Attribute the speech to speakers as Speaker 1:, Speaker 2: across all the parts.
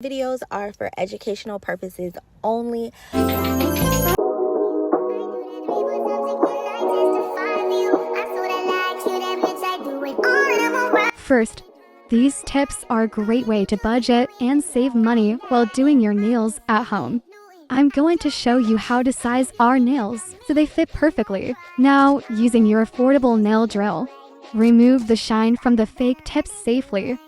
Speaker 1: Videos are for educational purposes only.
Speaker 2: First, these tips are a great way to budget and save money while doing your nails at home. I'm going to show you how to size our nails so they fit perfectly. Now, using your affordable nail drill, remove the shine from the fake tips safely.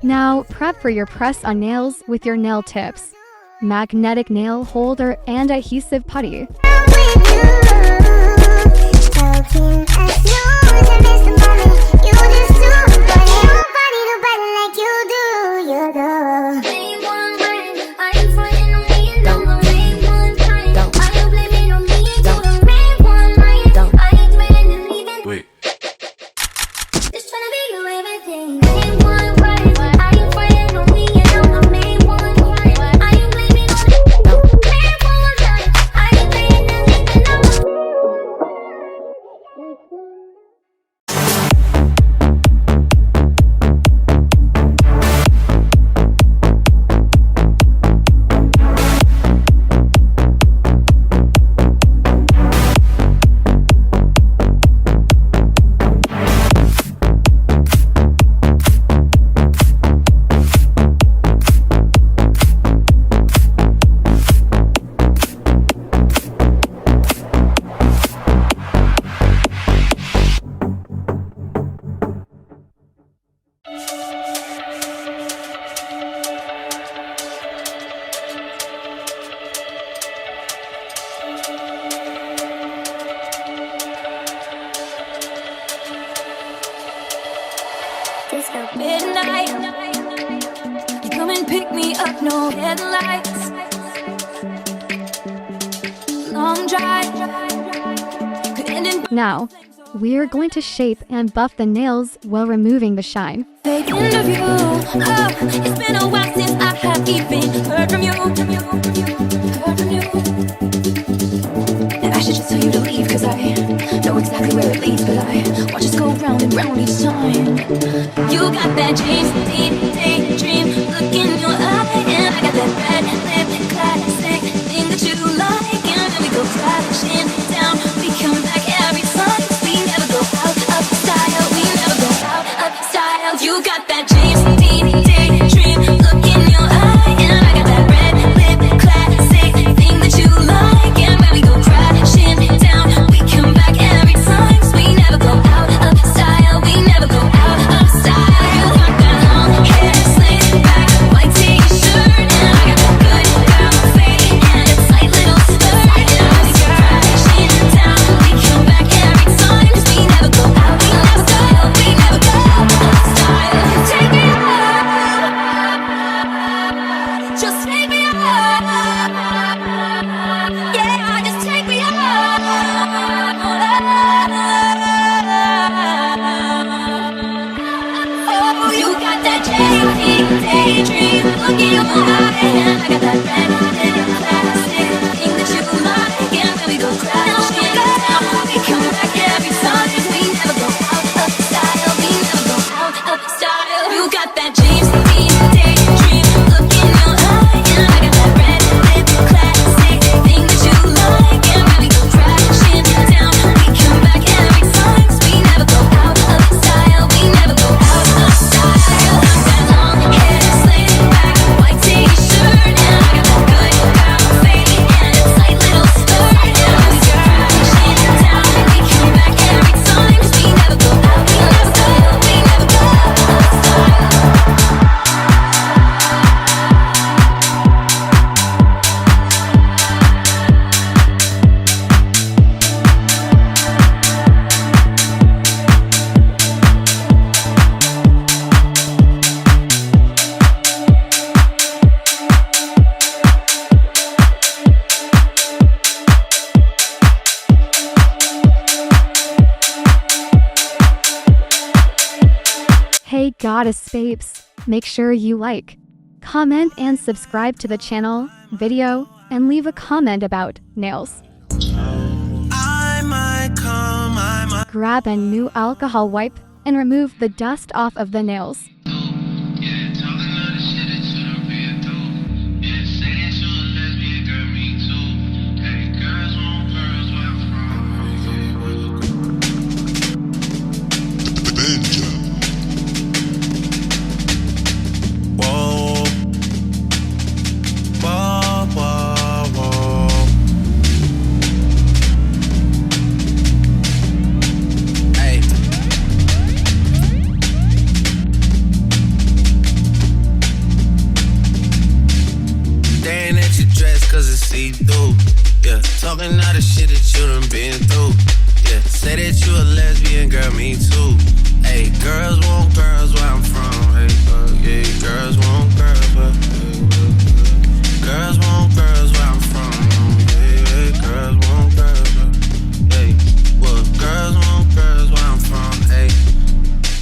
Speaker 2: Now, prep for your press-on nails with your nail tips, magnetic nail holder, and adhesive putty.
Speaker 3: Midnight, you come and pick me up, no headlights. Long drive, could end in.
Speaker 2: Now, we're going to shape and buff the nails while removing the shine.
Speaker 3: Fake interview, oh, it's been a while since I have even heard from you. And I should just tell you to leave, cause I know exactly where it leads, but I watch us go round and round each time. You got that James Dean daydream look in your eye, and I got that red lip classic thing that you like, and then we go crashing down. We come back every time. We never go out of style. We never go out of style. You got that James Dean daydream look in your eye, and I got that red lip classic thing that you like, and when we go crashing down, we come back every time. We never go out of style. We never go out of style. You got that long hair slicked back, white t-shirt, and I got that good brown fade and a tight little skirt. And when we go crashing down, we come back every time. We never go out of style. We never go out of style. Take me up, just take me up. Yeah, just take me up. Oh, you got that daydream look in your eye, and I got that red lip classic thing that you like, and when we go crashing down, we come back every time. We never go out of style. We never go out of style. You got that James Dean daydream look in your eye, and I got that red lip classic thing that you like, and when we go crashing down, we come back every time. We never go out of style. We never go out of style. That long hair slicked back, white t-shirt.
Speaker 2: goddess babes, make sure you like, comment and subscribe to the channel, video, and leave a comment about nails. Grab a new alcohol wipe and remove the dust off of the nails.
Speaker 4: Yeah, talking all the shit that you done been through. Yeah, say that you a lesbian, girl, me too. Hey, girls want girls where I'm from. Hey, yeah, girls want girls where, girls want girls where I'm from. Yeah, girls want girls where, hey, well, girls want girls where I'm from. Hey,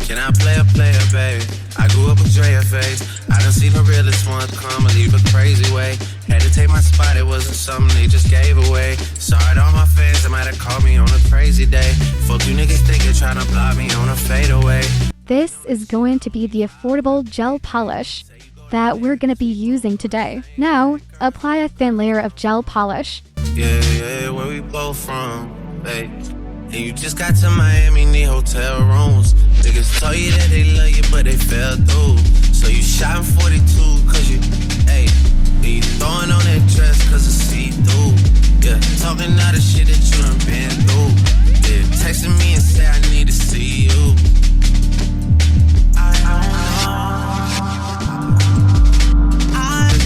Speaker 4: can I play a player, baby? I grew up with Drea face. I done seen the realest ones come and leave a crazy way. Had to take my spot, it wasn't something they just gave away. Sorry to all my fans that might have called me on a crazy day. Fuck you niggas thinking trying to block me on a fadeaway.
Speaker 2: This is going to be the affordable gel polish that we're going to be using today. Now, apply a thin layer of gel polish.
Speaker 4: Yeah, where we both from, hey. And you just got to Miami, need hotel rooms. Niggas told you that they love you, but they fell through. So you shot in 42, cause you, hey. And you throwing on that dress, cause it's see-through. Yeah, talking all the shit that you done been through. Yeah, texting me and say I need to see you.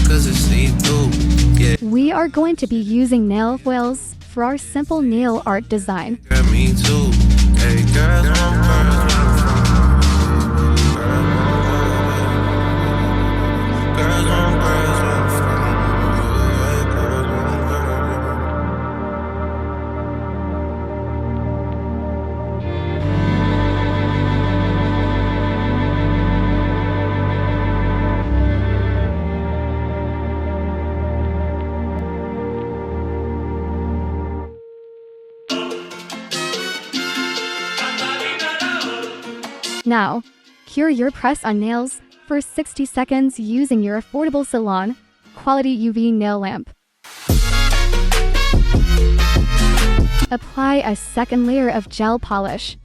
Speaker 4: Cause it's see-through, yeah.
Speaker 2: We are going to be using nail foils for our simple nail art design.
Speaker 4: Girl, me too. Hey, girls want girls where I'm from. Girls want girls where I'm from. Girls want
Speaker 2: Now, cure your press-on nails for 60 seconds using your affordable salon quality UV nail lamp. Apply a second layer of gel polish.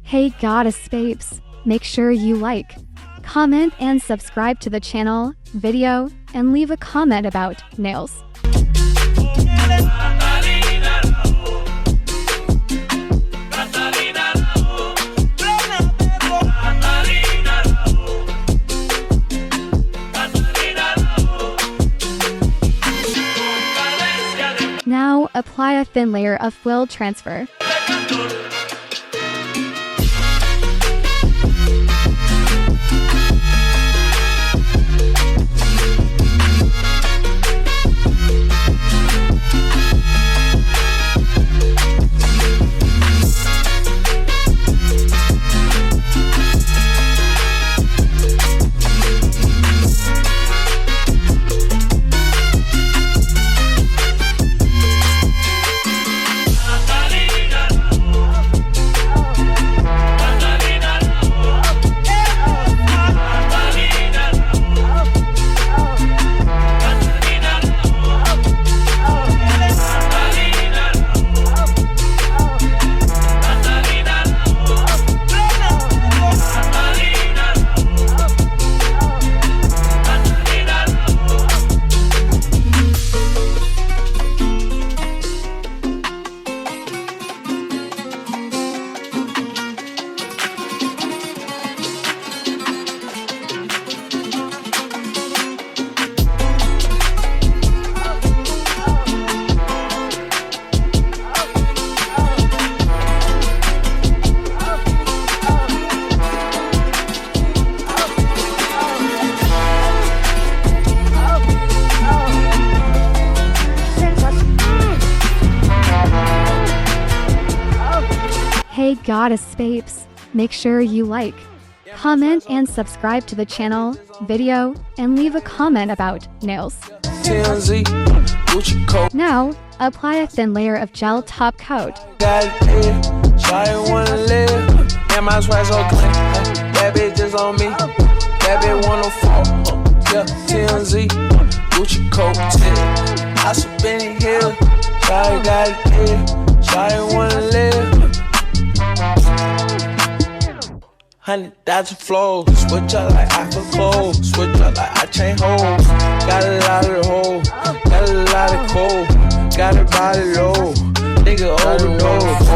Speaker 2: Hey goddess babes, make sure you like, comment and subscribe to the channel, video, and leave a comment about nails. Now apply a thin layer of foil transfer. goddess babes, make sure you like, comment, and subscribe to the channel, video, and leave a comment about nails.
Speaker 5: TMZ, Gucci coat.
Speaker 2: Now, apply a thin layer of gel top coat.
Speaker 5: Got it, Shawty wanna live. And my swag so clean. Bad bitches on me. Bad bitch wanna fall. Yeah, TMZ, Gucci coat. I some Benny Hill. Shawty got it, Shawty wanna live. 100,000 flows. Switch up like I feel cold. Switch up like I chain hoes. Got a lot of the hoes. Got a lot of cold. Got a body low. Nigga overdose.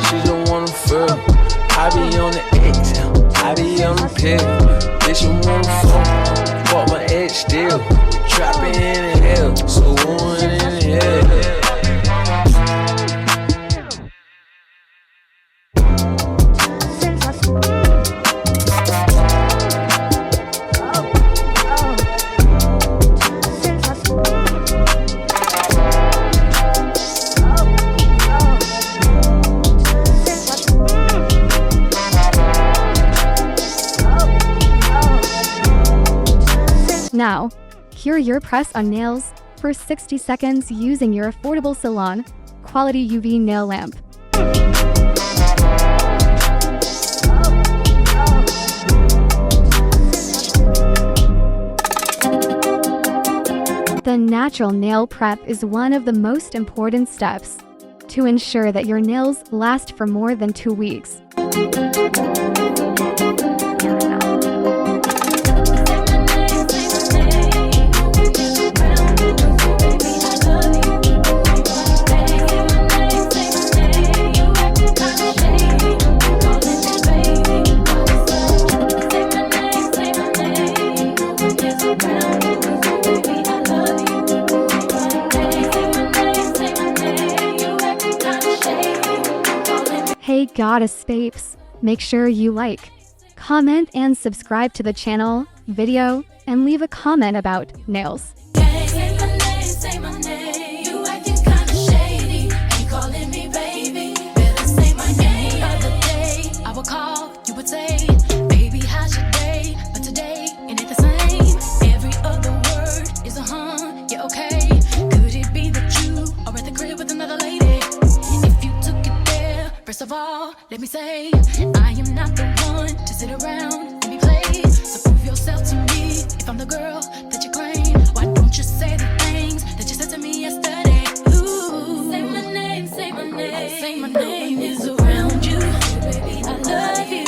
Speaker 5: She just wanna feel. I be on the exhale. I be on the pill. Bitch, you wanna fuck. Fuck my ex still. Trapping in the hell. So one in the hell.
Speaker 2: Now, cure your press on nails for 60 seconds using your affordable salon quality UV nail lamp. The natural nail prep is one of the most important steps to ensure that your nails last for more than 2 weeks. Hey goddess babes, make sure you like, comment, and subscribe to the channel, video, and leave a comment about nails.
Speaker 3: Say my name, say my name. You acting kinda shady. Ain't calling me baby. Better say my name. The other day, I would call, you would say, baby, how's your day? But today, ain't it the same? Every other word is a yeah, okay. Could it be that you are at the crib with another lady? If you took it there, first of all, let me say, I am not the one to sit around and be played. So prove yourself to me if I'm the girl that you claim. Why don't you say the things that you said to me yesterday? Ooh, say my name, say my name. Say my name is around you. Baby, I love you.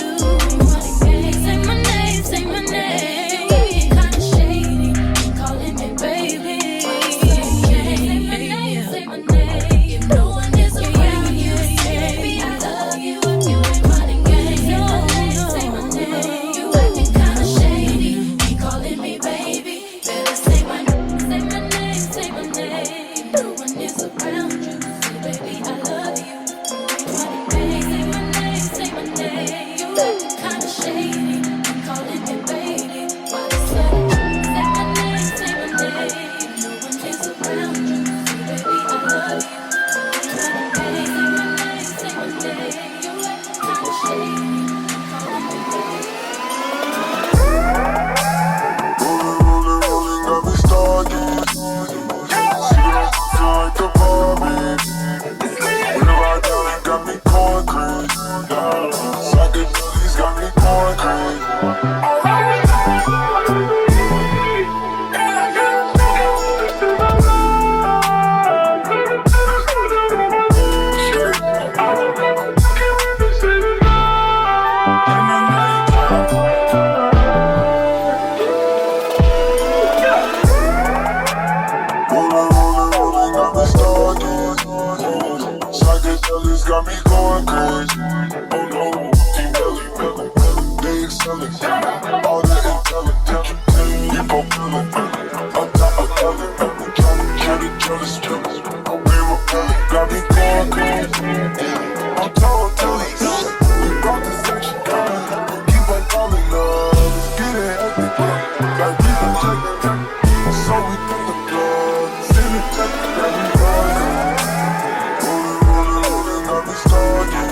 Speaker 3: Say my name, say my name. You kinda shady, ain't calling me baby. Say my name, say my name. If no one is around you, baby, I love you. You ain't running game. Say my name. You acting kinda shady, ain't calling me baby. Better say my name, say my name. No one is around you, baby, I love you. Say my name, say my name. You acting kinda shady, ain't calling me baby. Why the sun? Say my name, say my name. No one is around you, baby, I love you. Say my name, say my name. You acting kinda shady, ain't calling me baby.
Speaker 6: Rolling, got me started. Feel like the Barbie. When I ride down, it got me going crazy. Psychedelics got me going crazy. Rolling, got me started. Psychedelics got me going crazy. Oh no, T-Belly, they excellent. All the intelligence, you propelling. On top of telling, jealous. We repelling, got me going crazy. I'm told, we brought the section down. Keep on calling love, it's getting hectic. Like we been checking, so we put the blood. Send it back, got me rising. Rolling, got me started.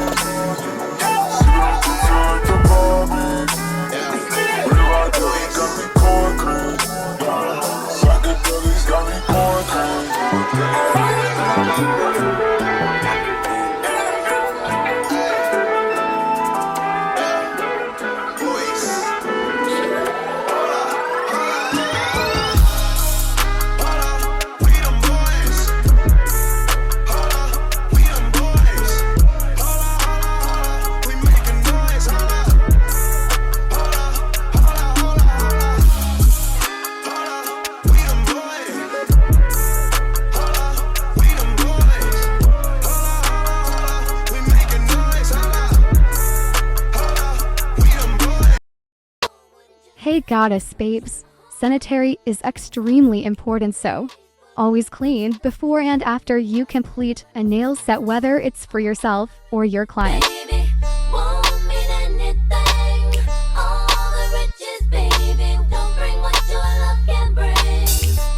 Speaker 2: Hey goddess babes, sanitary is extremely important, so always clean before and after you complete a nail set, whether it's for yourself or your client.
Speaker 3: Baby, won't mean anything. All the riches, baby, don't bring what your love can bring.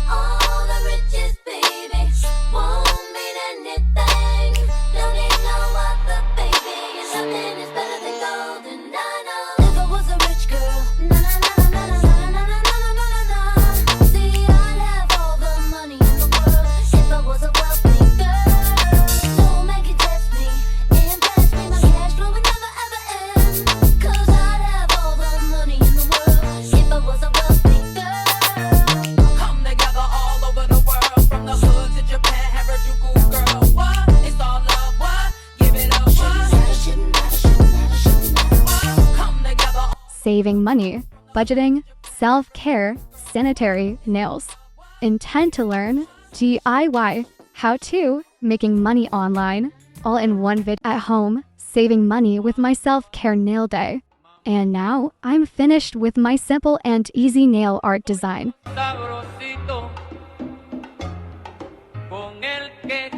Speaker 3: All the riches, baby, won't mean anything. Don't need no other, baby. And nothing is better than gold, and I know. If I was a rich girl, na na na na na na na na na na na. See, I'd have all the money in the world if I was a wealthy girl. Don't make it test me, impress me. My cash flow would never ever end. 'Cause I'd have all the money in the world if I was a wealthy girl.
Speaker 7: Come together all over the world, from the hood to Japan, Harajuku, girl. What? It's all love, what? Give it up, what? Come together.
Speaker 2: Saving money, budgeting, self-care, sanitary, nails. Intend to learn DIY, how-to, making money online, all in one vid at home, saving money with my self-care nail day. And now I'm finished with my simple and easy nail art design.
Speaker 7: Sabrosito, con el que